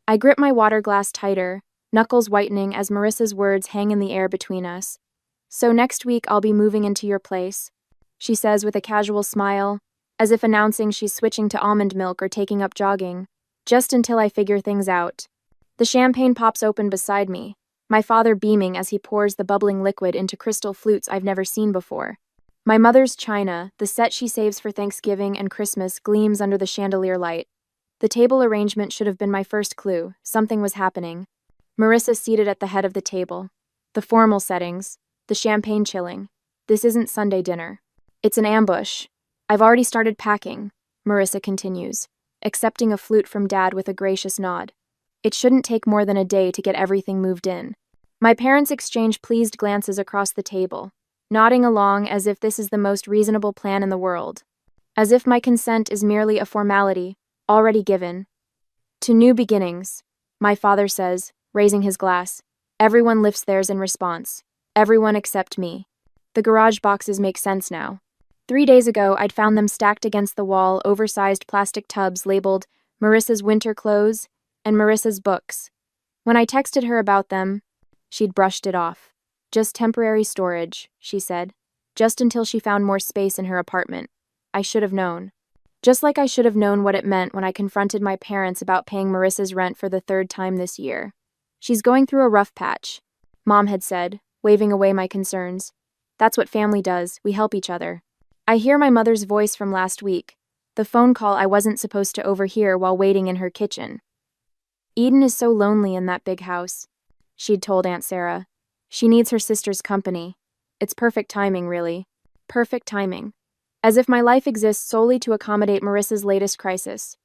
I grip my water glass tighter, knuckles whitening as Marissa's words hang in the air between us. So next week I'll be moving into your place, she says with a casual smile, as if announcing she's switching to almond milk or taking up jogging, just until I figure things out. The champagne pops open beside me, my father beaming as he pours the bubbling liquid into crystal flutes I've never seen before. My mother's china, the set she saves for Thanksgiving and Christmas, gleams under the chandelier light. The table arrangement should have been my first clue. Something was happening. Marissa seated at the head of the table. The formal settings, the champagne chilling. This isn't Sunday dinner. It's an ambush. I've already started packing, Marissa continues, accepting a flute from Dad with a gracious nod. It shouldn't take more than a day to get everything moved in. My parents exchange pleased glances across the table, nodding along as if this is the most reasonable plan in the world. As if my consent is merely a formality, already given. To new beginnings, my father says, raising his glass. Everyone lifts theirs in response. Everyone except me. The garage boxes make sense now. 3 days ago, I'd found them stacked against the wall, oversized plastic tubs labeled Marissa's winter clothes and Marissa's books. When I texted her about them, she'd brushed it off. Just temporary storage, she said. Just until she found more space in her apartment. I should have known. Just like I should have known what it meant when I confronted my parents about paying Marissa's rent for the 3rd time this year. She's going through a rough patch, Mom had said, waving away my concerns. That's what family does, we help each other. I hear my mother's voice from last week, the phone call I wasn't supposed to overhear while waiting in her kitchen. Eden is so lonely in that big house, she'd told Aunt Sarah. She needs her sister's company. It's perfect timing, really. Perfect timing. As if my life exists solely to accommodate Marissa's latest crisis.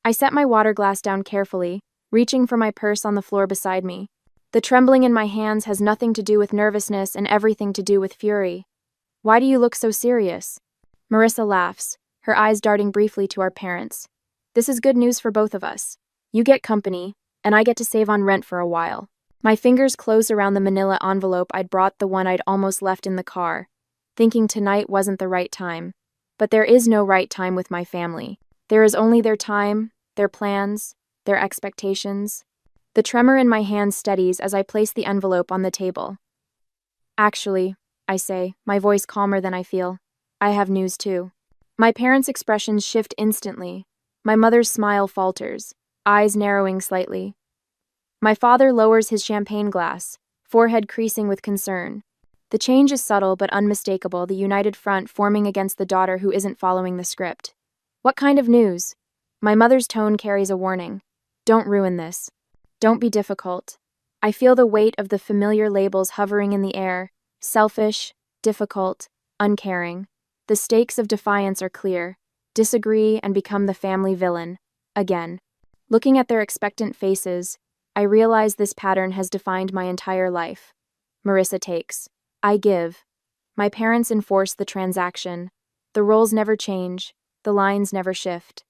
I set my water glass down carefully, reaching for my purse on the floor beside me. The trembling in my hands has nothing to do with nervousness and everything to do with fury. Why do you look so serious? Marissa laughs, her eyes darting briefly to our parents. This is good news for both of us. You get company, and I get to save on rent for a while. My fingers closed around the manila envelope I'd brought, the one I'd almost left in the car, thinking tonight wasn't the right time. But there is no right time with my family. There is only their time, their plans, their expectations. The tremor in my hand steadies as I place the envelope on the table. Actually, I say, my voice calmer than I feel. I have news too. My parents' expressions shift instantly. My mother's smile falters, eyes narrowing slightly. My father lowers his champagne glass, forehead creasing with concern. The change is subtle but unmistakable, the united front forming against the daughter who isn't following the script. What kind of news? My mother's tone carries a warning. Don't ruin this. Don't be difficult. I feel the weight of the familiar labels hovering in the air. Selfish, difficult, uncaring. The stakes of defiance are clear. Disagree and become the family villain. Again. Looking at their expectant faces, I realize this pattern has defined my entire life. Marissa takes. I give. My parents enforce the transaction. The roles never change. The lines never shift.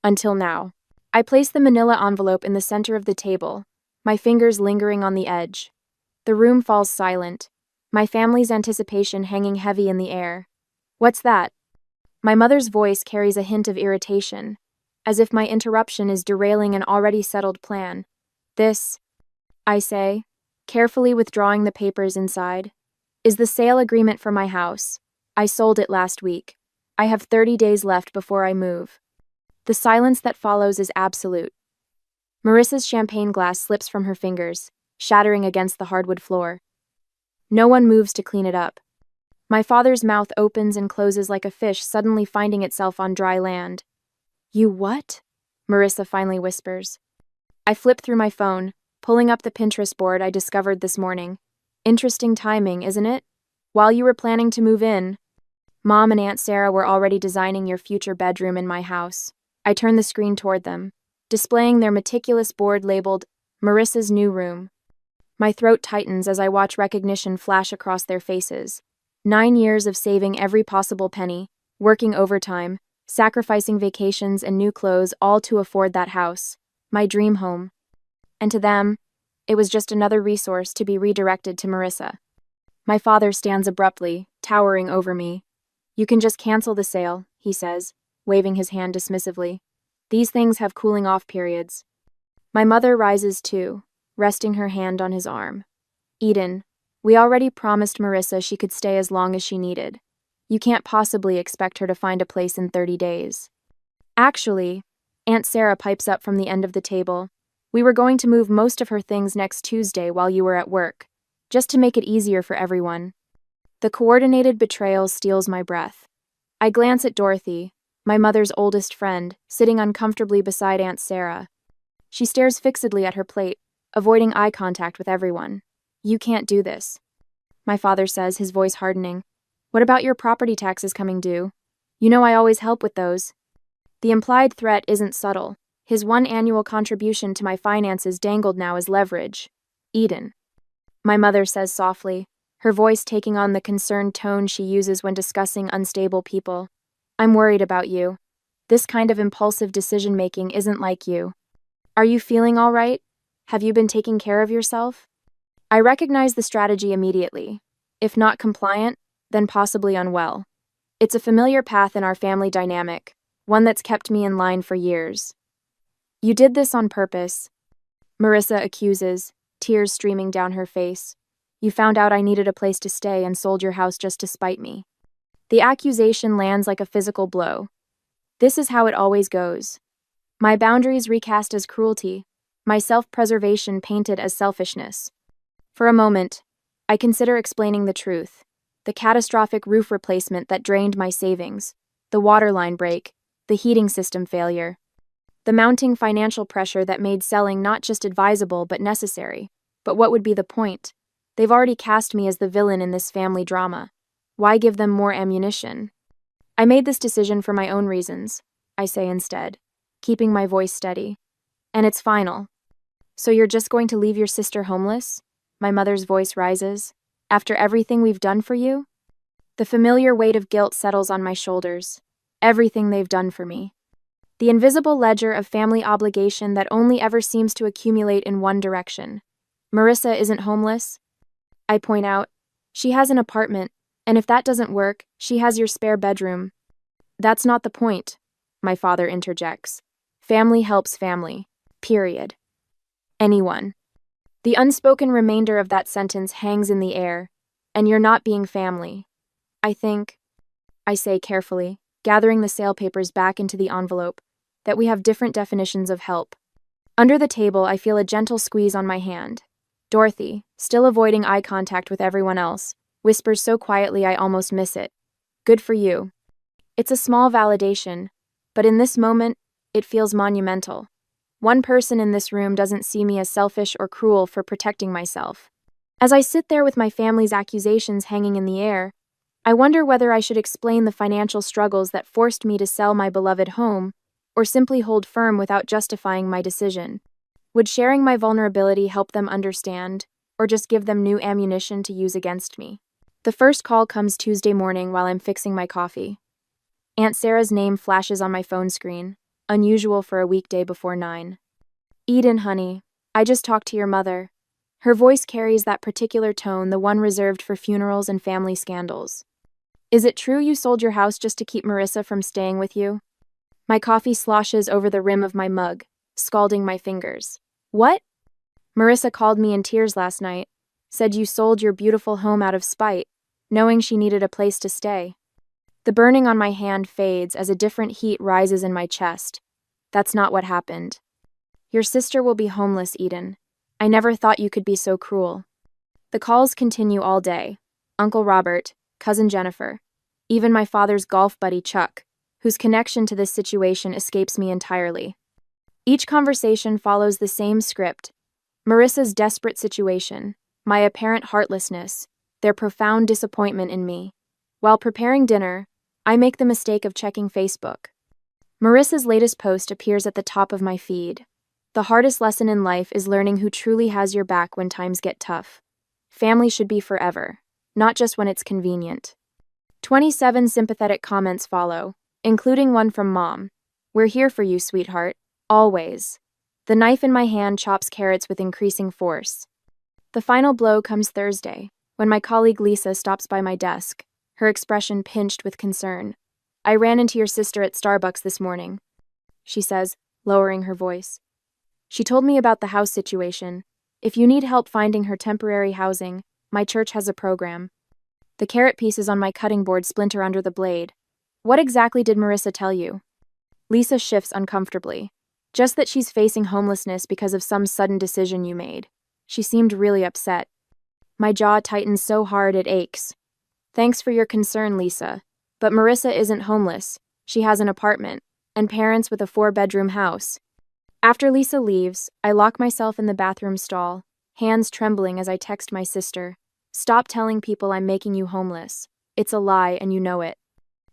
Until now. I place the manila envelope in the center of the table, my fingers lingering on the edge. The room falls silent, my family's anticipation hanging heavy in the air. What's that? My mother's voice carries a hint of irritation, as if my interruption is derailing an already settled plan. This, I say, carefully withdrawing the papers inside, is the sale agreement for my house. I sold it last week. I have 30 days left before I move. The silence that follows is absolute. Marissa's champagne glass slips from her fingers, shattering against the hardwood floor. No one moves to clean it up. My father's mouth opens and closes like a fish suddenly finding itself on dry land. You what? Marissa finally whispers. I flip through my phone, pulling up the Pinterest board I discovered this morning. Interesting timing, isn't it? While you were planning to move in, Mom and Aunt Sarah were already designing your future bedroom in my house. I turn the screen toward them, displaying their meticulous board labeled Marissa's new room. My throat tightens as I watch recognition flash across their faces. 9 years of saving every possible penny, working overtime, sacrificing vacations and new clothes, all to afford that house, my dream home. And to them, it was just another resource to be redirected to Marissa. My father stands abruptly, towering over me. You can just cancel the sale, he says, waving his hand dismissively. These things have cooling off periods. My mother rises too, resting her hand on his arm. Eden, we already promised Marissa she could stay as long as she needed. You can't possibly expect her to find a place in 30 days. Actually, Aunt Sarah pipes up from the end of the table. We were going to move most of her things next Tuesday while you were at work, just to make it easier for everyone. The coordinated betrayal steals my breath. I glance at Dorothy, my mother's oldest friend, sitting uncomfortably beside Aunt Sarah. She stares fixedly at her plate, avoiding eye contact with everyone. You can't do this, my father says, his voice hardening. What about your property taxes coming due? You know I always help with those. The implied threat isn't subtle. His one annual contribution to my finances dangled now as leverage. Eden, my mother says softly, her voice taking on the concerned tone she uses when discussing unstable people. I'm worried about you. This kind of impulsive decision-making isn't like you. Are you feeling all right? Have you been taking care of yourself? I recognize the strategy immediately. If not compliant, then possibly unwell. It's a familiar path in our family dynamic, one that's kept me in line for years. You did this on purpose, Marissa accuses, tears streaming down her face. You found out I needed a place to stay and sold your house just to spite me. The accusation lands like a physical blow. This is how it always goes. My boundaries recast as cruelty, my self-preservation painted as selfishness. For a moment, I consider explaining the truth. The catastrophic roof replacement that drained my savings, the water line break, the heating system failure. The mounting financial pressure that made selling not just advisable but necessary. But what would be the point? They've already cast me as the villain in this family drama. Why give them more ammunition? I made this decision for my own reasons, I say instead, keeping my voice steady. And it's final. So you're just going to leave your sister homeless? My mother's voice rises. After everything we've done for you? The familiar weight of guilt settles on my shoulders. Everything they've done for me. The invisible ledger of family obligation that only ever seems to accumulate in one direction. Marissa isn't homeless, I point out. She has an apartment, and if that doesn't work, she has your spare bedroom. That's not the point, my father interjects. Family helps family. Period. Anyone. The unspoken remainder of that sentence hangs in the air, and you're not being family. I think, I say carefully, gathering the sale papers back into the envelope, that we have different definitions of help. Under the table, I feel a gentle squeeze on my hand. Dorothy, still avoiding eye contact with everyone else, whispers so quietly I almost miss it. Good for you. It's a small validation, but in this moment, it feels monumental. One person in this room doesn't see me as selfish or cruel for protecting myself. As I sit there with my family's accusations hanging in the air, I wonder whether I should explain the financial struggles that forced me to sell my beloved home, or simply hold firm without justifying my decision. Would sharing my vulnerability help them understand, or just give them new ammunition to use against me? The first call comes Tuesday morning while I'm fixing my coffee. Aunt Sarah's name flashes on my phone screen, unusual for a weekday before 9. Eden, honey, I just talked to your mother. Her voice carries that particular tone, the one reserved for funerals and family scandals. Is it true you sold your house just to keep Marissa from staying with you? My coffee sloshes over the rim of my mug, scalding my fingers. What? Marissa called me in tears last night, said you sold your beautiful home out of spite, knowing she needed a place to stay. The burning on my hand fades as a different heat rises in my chest. That's not what happened. Your sister will be homeless, Eden. I never thought you could be so cruel. The calls continue all day. Uncle Robert, Cousin Jennifer, even my father's golf buddy Chuck, whose connection to this situation escapes me entirely. Each conversation follows the same script. Marissa's desperate situation, my apparent heartlessness, their profound disappointment in me. While preparing dinner, I make the mistake of checking Facebook. Marissa's latest post appears at the top of my feed. The hardest lesson in life is learning who truly has your back when times get tough. Family should be forever, not just when it's convenient. 27 sympathetic comments follow, including one from Mom. We're here for you, sweetheart. Always. The knife in my hand chops carrots with increasing force. The final blow comes Thursday, when my colleague Lisa stops by my desk, her expression pinched with concern. I ran into your sister at Starbucks this morning, she says, lowering her voice. She told me about the house situation. If you need help finding her temporary housing, my church has a program. The carrot pieces on my cutting board splinter under the blade. What exactly did Marissa tell you? Lisa shifts uncomfortably. Just that she's facing homelessness because of some sudden decision you made. She seemed really upset. My jaw tightens so hard it aches. Thanks for your concern, Lisa. But Marissa isn't homeless. She has an apartment, and parents with a 4-bedroom house. After Lisa leaves, I lock myself in the bathroom stall, hands trembling as I text my sister. Stop telling people I'm making you homeless. It's a lie and you know it.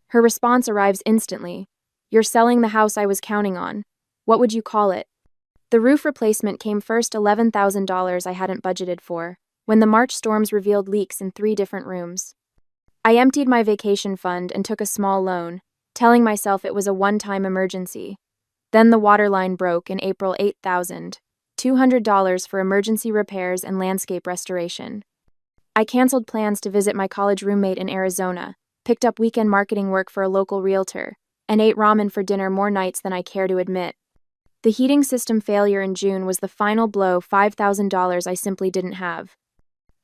Her response arrives instantly. You're selling the house I was counting on. What would you call it? The roof replacement came first, $11,000 I hadn't budgeted for, when the March storms revealed leaks in 3 different rooms. I emptied my vacation fund and took a small loan, telling myself it was a one-time emergency. Then the water line broke in April. $8,200 for emergency repairs and landscape restoration. I canceled plans to visit my college roommate in Arizona, picked up weekend marketing work for a local realtor, and ate ramen for dinner more nights than I care to admit. The heating system failure in June was the final blow, $5,000 I simply didn't have.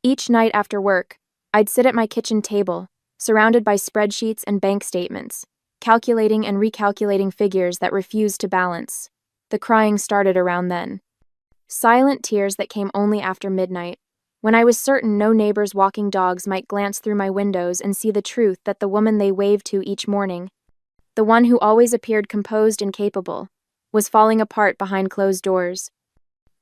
Each night after work, I'd sit at my kitchen table, surrounded by spreadsheets and bank statements, calculating and recalculating figures that refused to balance. The crying started around then. Silent tears that came only after midnight, when I was certain no neighbors walking dogs might glance through my windows and see the truth that the woman they waved to each morning, the one who always appeared composed and capable, was falling apart behind closed doors.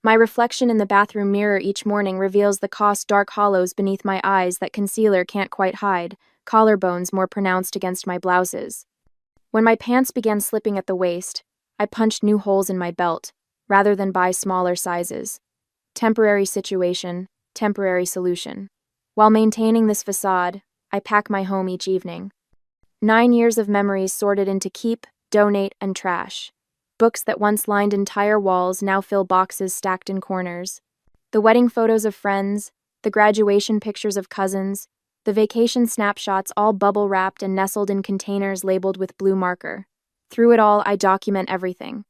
My reflection in the bathroom mirror each morning reveals the caused dark hollows beneath my eyes that concealer can't quite hide, collarbones more pronounced against my blouses. When my pants began slipping at the waist, I punched new holes in my belt, rather than buy smaller sizes. Temporary situation, temporary solution. While maintaining this facade, I pack my home each evening. 9 years of memories sorted into keep, donate, and trash. Books that once lined entire walls now fill boxes stacked in corners. The wedding photos of friends, the graduation pictures of cousins, the vacation snapshots all bubble-wrapped and nestled in containers labeled with blue marker. Through it all, I document everything.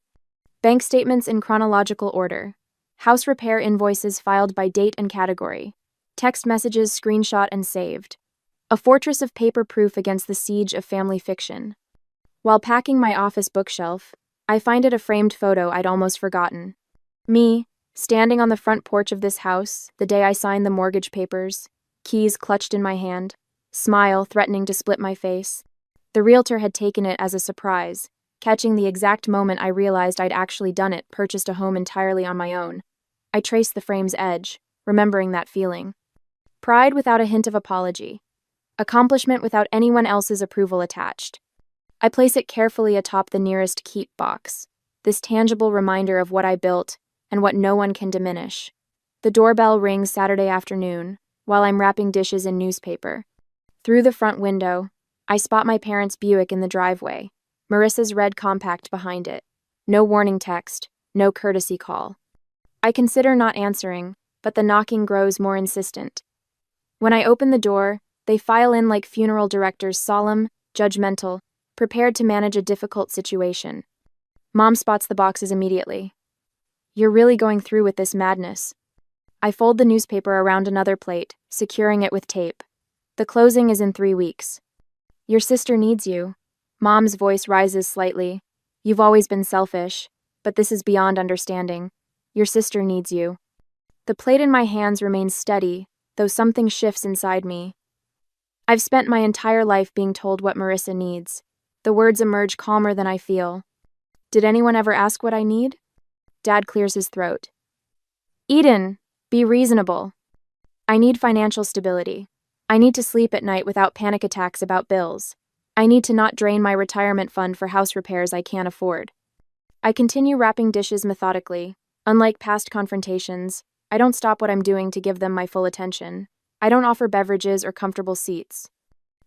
Bank statements in chronological order. House repair invoices filed by date and category. Text messages screenshot and saved. A fortress of paper proof against the siege of family fiction. While packing my office bookshelf, I find it a framed photo I'd almost forgotten. Me, standing on the front porch of this house, the day I signed the mortgage papers, keys clutched in my hand, smile threatening to split my face. The realtor had taken it as a surprise, catching the exact moment I realized I'd actually done it, purchased a home entirely on my own. I traced the frame's edge, remembering that feeling. Pride without a hint of apology. Accomplishment without anyone else's approval attached. I place it carefully atop the nearest keep box, this tangible reminder of what I built and what no one can diminish. The doorbell rings Saturday afternoon, while I'm wrapping dishes in newspaper. Through the front window, I spot my parents' Buick in the driveway, Marissa's red compact behind it. No warning text, no courtesy call. I consider not answering, but the knocking grows more insistent. When I open the door, they file in like funeral directors, solemn, judgmental, prepared to manage a difficult situation. Mom spots the boxes immediately. You're really going through with this madness. I fold the newspaper around another plate, securing it with tape. The closing is in 3 weeks. Your sister needs you. Mom's voice rises slightly. You've always been selfish, but this is beyond understanding. Your sister needs you. The plate in my hands remains steady, though something shifts inside me. I've spent my entire life being told what Marissa needs. The words emerge calmer than I feel. Did anyone ever ask what I need? Dad clears his throat. Eden, be reasonable. I need financial stability. I need to sleep at night without panic attacks about bills. I need to not drain my retirement fund for house repairs I can't afford. I continue wrapping dishes methodically. Unlike past confrontations, I don't stop what I'm doing to give them my full attention. I don't offer beverages or comfortable seats.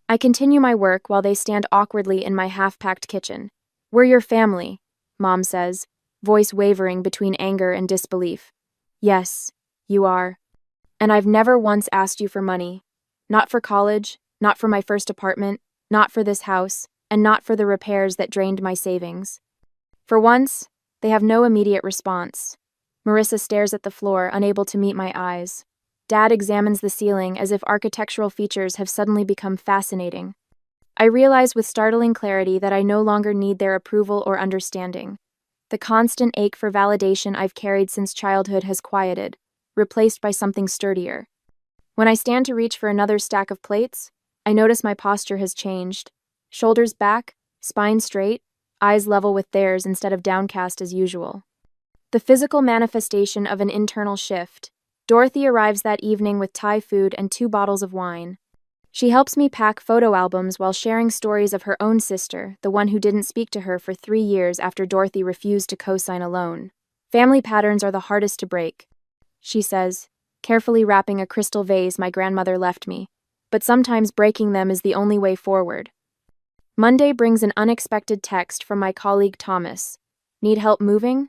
I continue my work while they stand awkwardly in my half-packed kitchen. We're your family, Mom says, voice wavering between anger and disbelief. Yes, you are. And I've never once asked you for money. Not for college, not for my first apartment, not for this house, and not for the repairs that drained my savings. For once, they have no immediate response. Marissa stares at the floor, unable to meet my eyes. Dad examines the ceiling as if architectural features have suddenly become fascinating. I realize with startling clarity that I no longer need their approval or understanding. The constant ache for validation I've carried since childhood has quieted, replaced by something sturdier. When I stand to reach for another stack of plates, I notice my posture has changed. Shoulders back, spine straight, eyes level with theirs instead of downcast as usual. The physical manifestation of an internal shift. Dorothy arrives that evening with Thai food and 2 bottles of wine. She helps me pack photo albums while sharing stories of her own sister, the one who didn't speak to her for 3 years after Dorothy refused to co-sign a loan. Family patterns are the hardest to break, she says, carefully wrapping a crystal vase my grandmother left me. But sometimes breaking them is the only way forward. Monday brings an unexpected text from my colleague Thomas. Need help moving?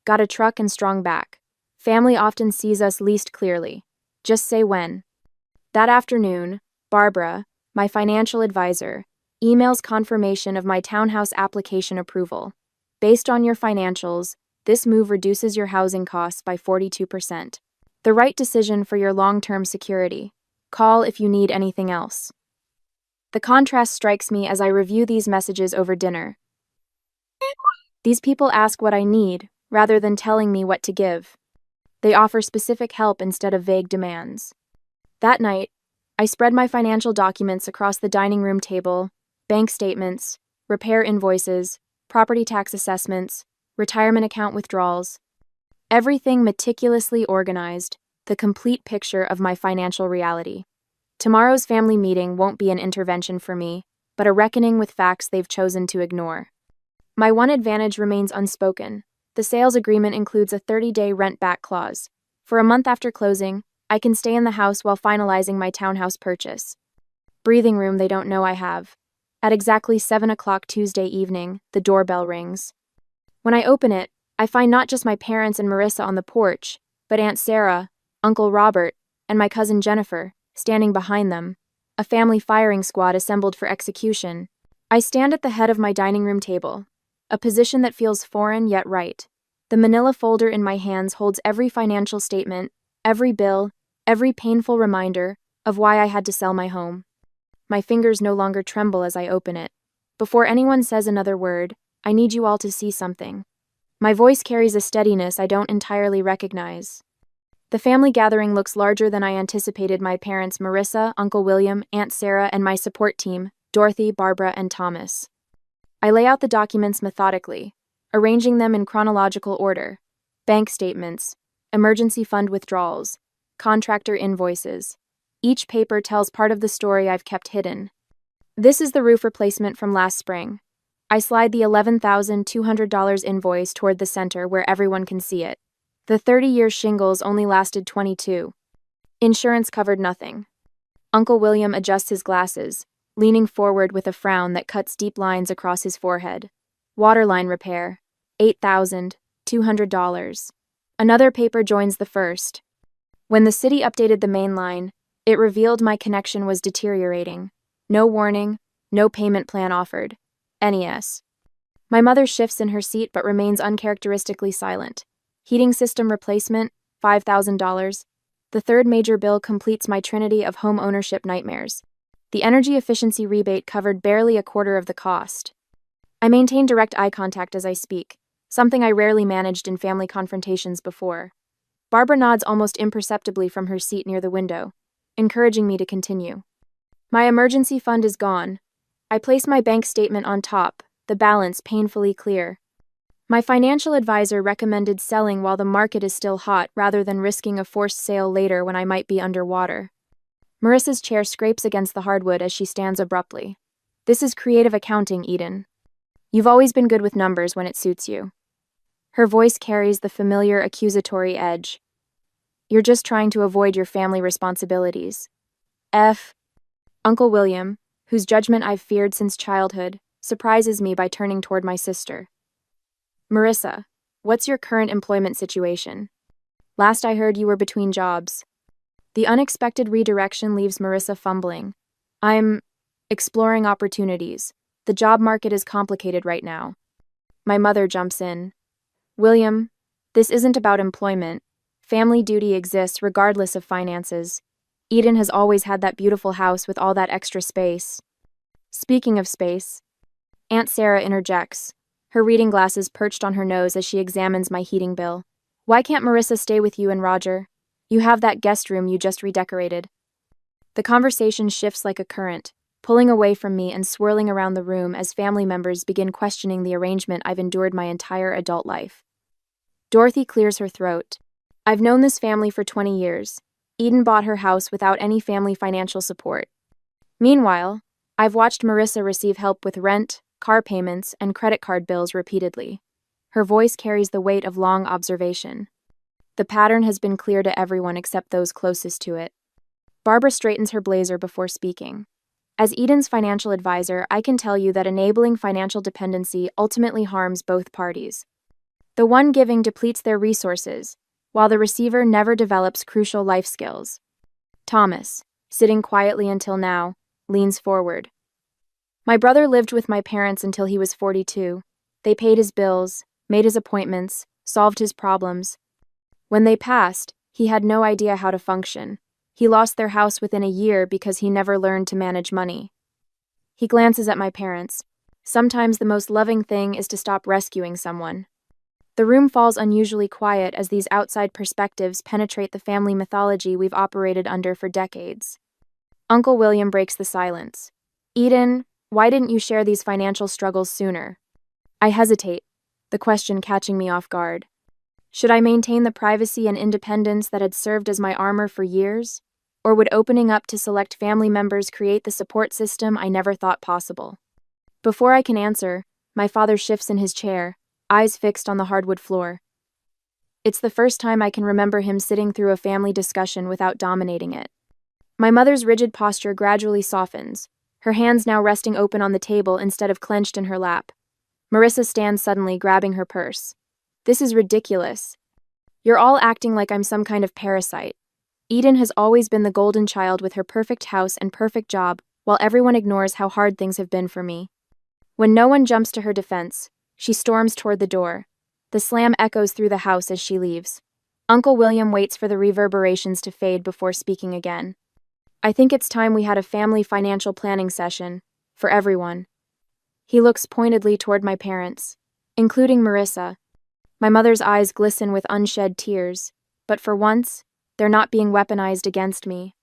Got a truck and strong back. Family often sees us least clearly. Just say when. That afternoon, Barbara, my financial advisor, emails confirmation of my townhouse application approval. Based on your financials, this move reduces your housing costs by 42%. The right decision for your long-term security. Call if you need anything else. The contrast strikes me as I review these messages over dinner. These people ask what I need, rather than telling me what to give. They offer specific help instead of vague demands. That night, I spread my financial documents across the dining room table: bank statements, repair invoices, property tax assessments, retirement account withdrawals. Everything meticulously organized, the complete picture of my financial reality. Tomorrow's family meeting won't be an intervention for me, but a reckoning with facts they've chosen to ignore. My one advantage remains unspoken. The sales agreement includes a 30-day rent-back clause. For a month after closing, I can stay in the house while finalizing my townhouse purchase. Breathing room they don't know I have. At exactly 7 o'clock Tuesday evening, the doorbell rings. When I open it, I find not just my parents and Marissa on the porch, but Aunt Sarah, Uncle Robert, and my cousin Jennifer, standing behind them, a family firing squad assembled for execution. I stand at the head of my dining room table, a position that feels foreign yet right. The manila folder in my hands holds every financial statement, every bill, every painful reminder of why I had to sell my home. My fingers no longer tremble as I open it. Before anyone says another word, I need you all to see something. My voice carries a steadiness I don't entirely recognize. The family gathering looks larger than I anticipated. My parents, Marissa, Uncle William, Aunt Sarah, and my support team, Dorothy, Barbara, and Thomas. I lay out the documents methodically, arranging them in chronological order: bank statements, emergency fund withdrawals, contractor invoices. Each paper tells part of the story I've kept hidden. This is the roof replacement from last spring. I slide the $11,200 invoice toward the center where everyone can see it. The 30-year shingles only lasted 22. Insurance covered nothing. Uncle William adjusts his glasses, leaning forward with a frown that cuts deep lines across his forehead. Waterline repair, $8,200. Another paper joins the first. When the city updated the main line, it revealed my connection was deteriorating. No warning, no payment plan offered. NES. My mother shifts in her seat but remains uncharacteristically silent. Heating system replacement, $5,000. The third major bill completes my trinity of home ownership nightmares. The energy efficiency rebate covered barely a quarter of the cost. I maintain direct eye contact as I speak, something I rarely managed in family confrontations before. Barbara nods almost imperceptibly from her seat near the window, encouraging me to continue. My emergency fund is gone. I place my bank statement on top, the balance painfully clear. My financial advisor recommended selling while the market is still hot rather than risking a forced sale later when I might be underwater. Marissa's chair scrapes against the hardwood as she stands abruptly. This is creative accounting, Eden. You've always been good with numbers when it suits you. Her voice carries the familiar accusatory edge. You're just trying to avoid your family responsibilities. Uncle William, whose judgment I've feared since childhood, surprises me by turning toward my sister. Marissa, what's your current employment situation? Last I heard you were between jobs. The unexpected redirection leaves Marissa fumbling. I'm exploring opportunities. The job market is complicated right now. My mother jumps in. William, This isn't about employment. Family duty exists regardless of finances. Eden has always had that beautiful house with all that extra space. Speaking of space, Aunt Sarah interjects, her reading glasses perched on her nose as she examines my heating bill. Why can't Marissa stay with you and Roger? You have that guest room you just redecorated. The conversation shifts like a current, pulling away from me and swirling around the room as family members begin questioning the arrangement I've endured my entire adult life. Dorothy clears her throat. I've known this family for 20 years. Eden bought her house without any family financial support. Meanwhile, I've watched Marissa receive help with rent, car payments, and credit card bills repeatedly. Her voice carries the weight of long observation. The pattern has been clear to everyone except those closest to it. Barbara straightens her blazer before speaking. As Eden's financial advisor, I can tell you that enabling financial dependency ultimately harms both parties. The one giving depletes their resources, while the receiver never develops crucial life skills. Thomas, sitting quietly until now, leans forward. My brother lived with my parents until he was 42. They paid his bills, made his appointments, solved his problems. When they passed, he had no idea how to function. He lost their house within a year because he never learned to manage money. He glances at my parents. Sometimes the most loving thing is to stop rescuing someone. The room falls unusually quiet as these outside perspectives penetrate the family mythology we've operated under for decades. Uncle William breaks the silence. Eden, why didn't you share these financial struggles sooner? I hesitate, the question catching me off guard. Should I maintain the privacy and independence that had served as my armor for years? Or would opening up to select family members create the support system I never thought possible? Before I can answer, my father shifts in his chair, eyes fixed on the hardwood floor. It's the first time I can remember him sitting through a family discussion without dominating it. My mother's rigid posture gradually softens, her hands now resting open on the table instead of clenched in her lap. Marissa stands suddenly, grabbing her purse. This is ridiculous. You're all acting like I'm some kind of parasite. Eden has always been the golden child with her perfect house and perfect job, while everyone ignores how hard things have been for me. When no one jumps to her defense, she storms toward the door. The slam echoes through the house as she leaves. Uncle William waits for the reverberations to fade before speaking again. I think it's time we had a family financial planning session, for everyone. He looks pointedly toward my parents, including Marissa. My mother's eyes glisten with unshed tears, but for once, they're not being weaponized against me.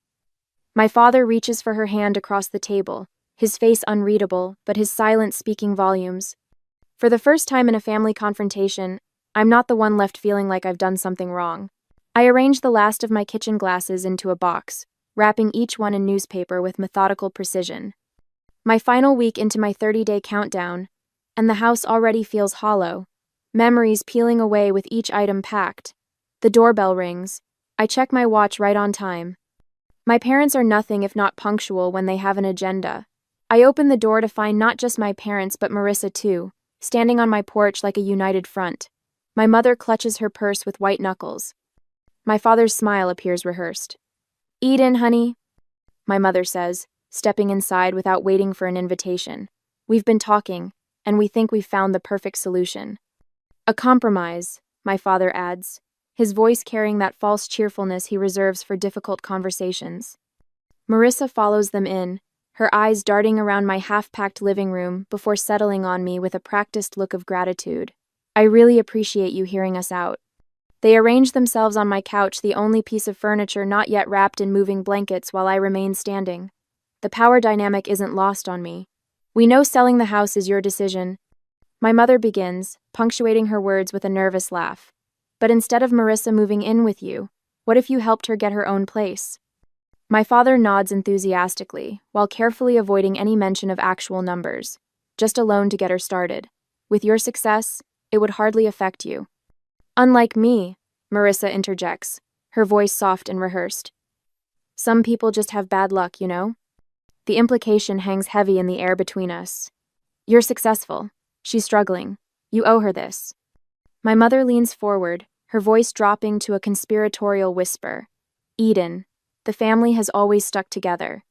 My father reaches for her hand across the table, his face unreadable, but his silence speaking volumes. For the first time in a family confrontation, I'm not the one left feeling like I've done something wrong. I arrange the last of my kitchen glasses into a box, wrapping each one in newspaper with methodical precision. My final week into my 30-day countdown, and the house already feels hollow, memories peeling away with each item packed. The doorbell rings. I check my watch right on time. My parents are nothing if not punctual when they have an agenda. I open the door to find not just my parents but Marissa too, standing on my porch like a united front. My mother clutches her purse with white knuckles. My father's smile appears rehearsed. Eden, honey, my mother says, stepping inside without waiting for an invitation. We've been talking, and we think we've found the perfect solution. A compromise, my father adds, his voice carrying that false cheerfulness he reserves for difficult conversations. Marissa follows them in, her eyes darting around my half-packed living room before settling on me with a practiced look of gratitude. I really appreciate you hearing us out. They arrange themselves on my couch, the only piece of furniture not yet wrapped in moving blankets, while I remain standing. The power dynamic isn't lost on me. We know selling the house is your decision. My mother begins, punctuating her words with a nervous laugh. But instead of Marissa moving in with you, what if you helped her get her own place? My father nods enthusiastically, while carefully avoiding any mention of actual numbers. Just a loan to get her started. With your success, it would hardly affect you. Unlike me, Marissa interjects, her voice soft and rehearsed. Some people just have bad luck, you know? The implication hangs heavy in the air between us. You're successful. She's struggling. You owe her this. My mother leans forward, her voice dropping to a conspiratorial whisper. Eden, the family has always stuck together.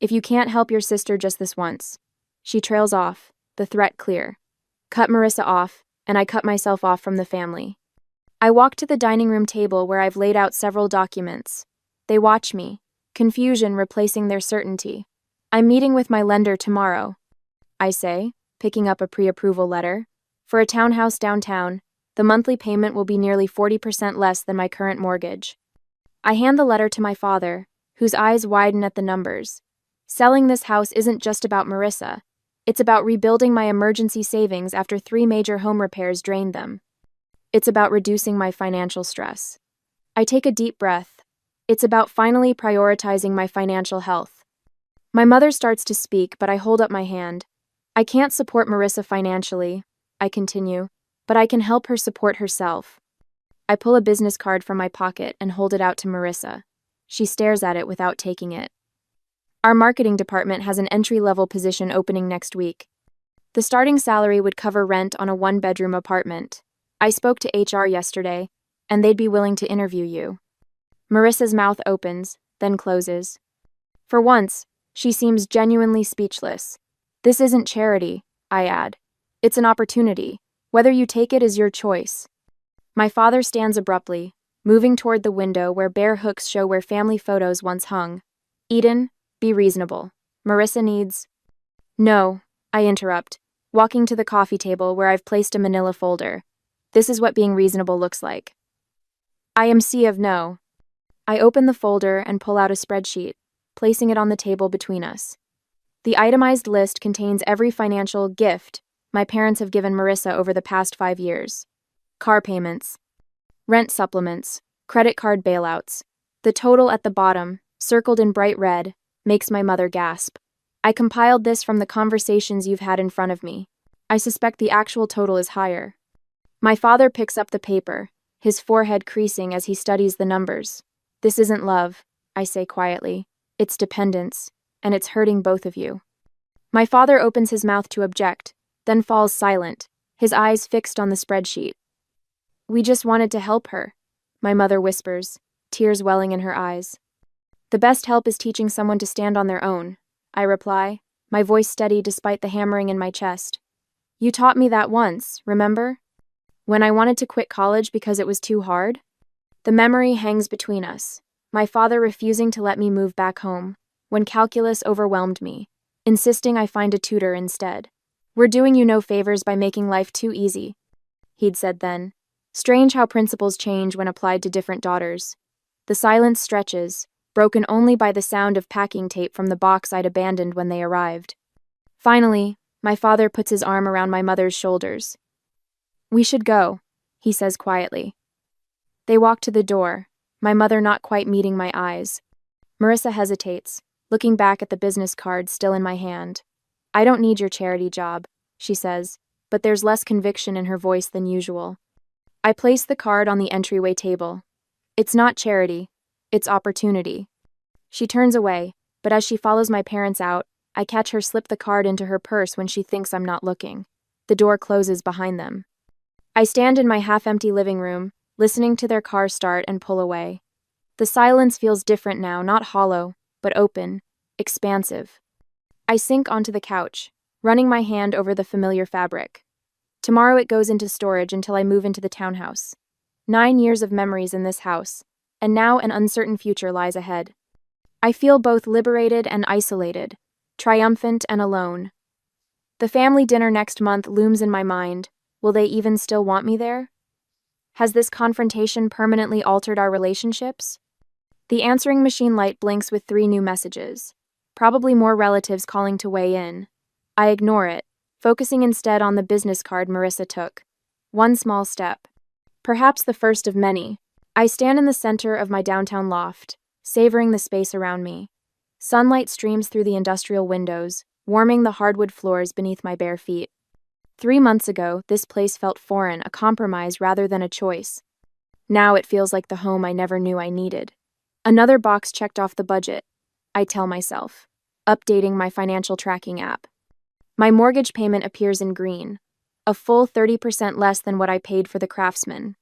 If you can't help your sister just this once. She trails off, the threat clear. Cut Marissa off, and I cut myself off from the family. I walk to the dining room table where I've laid out several documents. They watch me, confusion replacing their certainty. I'm meeting with my lender tomorrow, I say, picking up a pre-approval letter. For a townhouse downtown, the monthly payment will be nearly 40% less than my current mortgage. I hand the letter to my father, whose eyes widen at the numbers. Selling this house isn't just about Marissa. It's about rebuilding my emergency savings after 3 major home repairs drained them. It's about reducing my financial stress. I take a deep breath. It's about finally prioritizing my financial health. My mother starts to speak, but I hold up my hand. I can't support Marissa financially, I continue, but I can help her support herself. I pull a business card from my pocket and hold it out to Marissa. She stares at it without taking it. Our marketing department has an entry-level position opening next week. The starting salary would cover rent on a 1-bedroom apartment. I spoke to HR yesterday, and they'd be willing to interview you. Marissa's mouth opens, then closes. For once, she seems genuinely speechless. This isn't charity, I add. It's an opportunity. Whether you take it is your choice. My father stands abruptly, moving toward the window where bare hooks show where family photos once hung. Eden, be reasonable. Marissa needs... No, I interrupt, walking to the coffee table where I've placed a manila folder. This is what being reasonable looks like. IMC of no. I open the folder and pull out a spreadsheet, placing it on the table between us. The itemized list contains every financial gift my parents have given Marissa over the past 5 years. Car payments, rent supplements, credit card bailouts. The total at the bottom, circled in bright red, makes my mother gasp. I compiled this from the conversations you've had in front of me. I suspect the actual total is higher. My father picks up the paper, his forehead creasing as he studies the numbers. This isn't love, I say quietly. It's dependence, and it's hurting both of you. My father opens his mouth to object, then falls silent, his eyes fixed on the spreadsheet. We just wanted to help her, my mother whispers, tears welling in her eyes. The best help is teaching someone to stand on their own, I reply, my voice steady despite the hammering in my chest. You taught me that once, remember? When I wanted to quit college because it was too hard? The memory hangs between us, my father refusing to let me move back home, when calculus overwhelmed me, insisting I find a tutor instead. We're doing you no favors by making life too easy, he'd said then. Strange how principles change when applied to different daughters. The silence stretches, broken only by the sound of packing tape from the box I'd abandoned when they arrived. Finally, my father puts his arm around my mother's shoulders. We should go, he says quietly. They walk to the door, my mother not quite meeting my eyes. Marissa hesitates, looking back at the business card still in my hand. I don't need your charity job, she says, but there's less conviction in her voice than usual. I place the card on the entryway table. It's not charity, it's opportunity. She turns away, but as she follows my parents out, I catch her slip the card into her purse when she thinks I'm not looking. The door closes behind them. I stand in my half-empty living room, listening to their car start and pull away. The silence feels different now, not hollow, but open, expansive. I sink onto the couch, running my hand over the familiar fabric. Tomorrow it goes into storage until I move into the townhouse. 9 years of memories in this house, and now an uncertain future lies ahead. I feel both liberated and isolated, triumphant and alone. The family dinner next month looms in my mind. Will they even still want me there? Has this confrontation permanently altered our relationships? The answering machine light blinks with 3 new messages. Probably more relatives calling to weigh in. I ignore it, focusing instead on the business card Marissa took. One small step. Perhaps the first of many. I stand in the center of my downtown loft, savoring the space around me. Sunlight streams through the industrial windows, warming the hardwood floors beneath my bare feet. 3 months ago, this place felt foreign, a compromise rather than a choice. Now it feels like the home I never knew I needed. Another box checked off the budget, I tell myself, updating my financial tracking app. My mortgage payment appears in green, a full 30% less than what I paid for the Craftsman.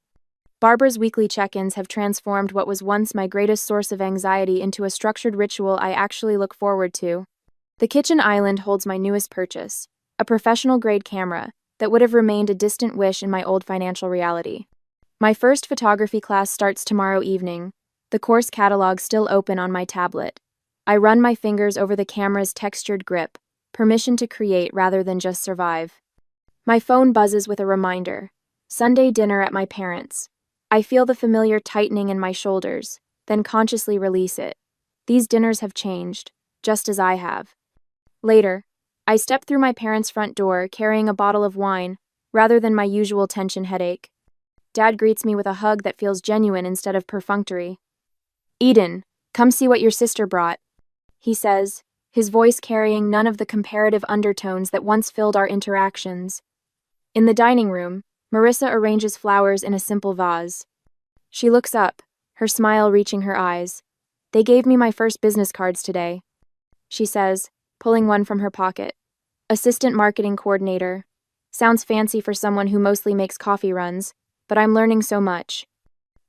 Barbara's weekly check-ins have transformed what was once my greatest source of anxiety into a structured ritual I actually look forward to. The kitchen island holds my newest purchase, a professional-grade camera that would have remained a distant wish in my old financial reality. My first photography class starts tomorrow evening, the course catalog still open on my tablet. I run my fingers over the camera's textured grip, permission to create rather than just survive. My phone buzzes with a reminder. Sunday dinner at my parents'. I feel the familiar tightening in my shoulders, then consciously release it. These dinners have changed, just as I have. Later, I step through my parents' front door carrying a bottle of wine, rather than my usual tension headache. Dad greets me with a hug that feels genuine instead of perfunctory. "Eden, come see what your sister brought," he says, his voice carrying none of the comparative undertones that once filled our interactions. In the dining room, Marissa arranges flowers in a simple vase. She looks up, her smile reaching her eyes. "They gave me my first business cards today," she says, pulling one from her pocket. "Assistant marketing coordinator. Sounds fancy for someone who mostly makes coffee runs, but I'm learning so much."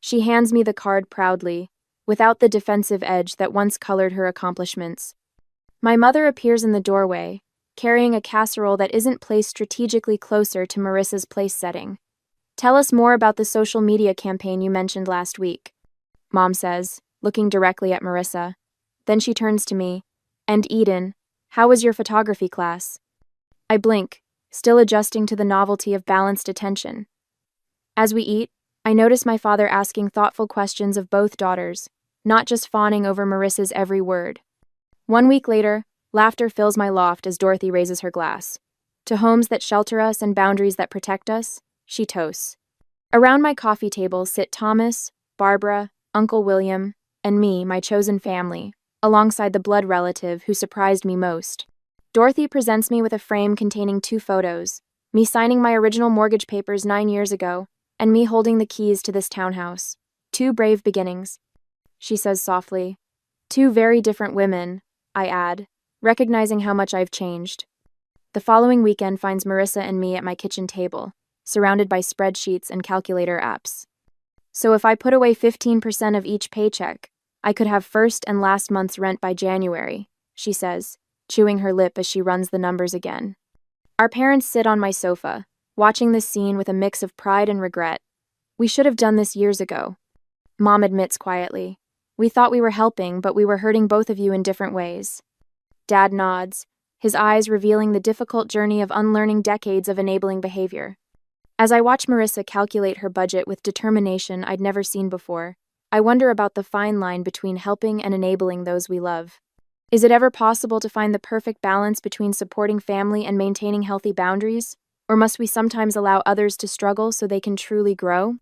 She hands me the card proudly, without the defensive edge that once colored her accomplishments. My mother appears in the doorway, carrying a casserole that isn't placed strategically closer to Marissa's place setting. "Tell us more about the social media campaign you mentioned last week," Mom says, looking directly at Marissa. Then she turns to me. "And Eden, how was your photography class?" I blink, still adjusting to the novelty of balanced attention. As we eat, I notice my father asking thoughtful questions of both daughters, not just fawning over Marissa's every word. 1 week later, laughter fills my loft as Dorothy raises her glass. "To homes that shelter us and boundaries that protect us," she toasts. Around my coffee table sit Thomas, Barbara, Uncle William, and me, my chosen family, alongside the blood relative who surprised me most. Dorothy presents me with a frame containing 2 photos, me signing my original mortgage papers 9 years ago, and me holding the keys to this townhouse. 2 brave beginnings, she says softly. 2 very different women, I add, recognizing how much I've changed. The following weekend finds Marissa and me at my kitchen table, surrounded by spreadsheets and calculator apps. "So if I put away 15% of each paycheck, I could have first and last month's rent by January," she says, chewing her lip as she runs the numbers again. Our parents sit on my sofa, watching this scene with a mix of pride and regret. "We should have done this years ago," Mom admits quietly. "We thought we were helping, but we were hurting both of you in different ways." Dad nods, his eyes revealing the difficult journey of unlearning decades of enabling behavior. As I watch Marissa calculate her budget with determination I'd never seen before, I wonder about the fine line between helping and enabling those we love. Is it ever possible to find the perfect balance between supporting family and maintaining healthy boundaries? Or must we sometimes allow others to struggle so they can truly grow?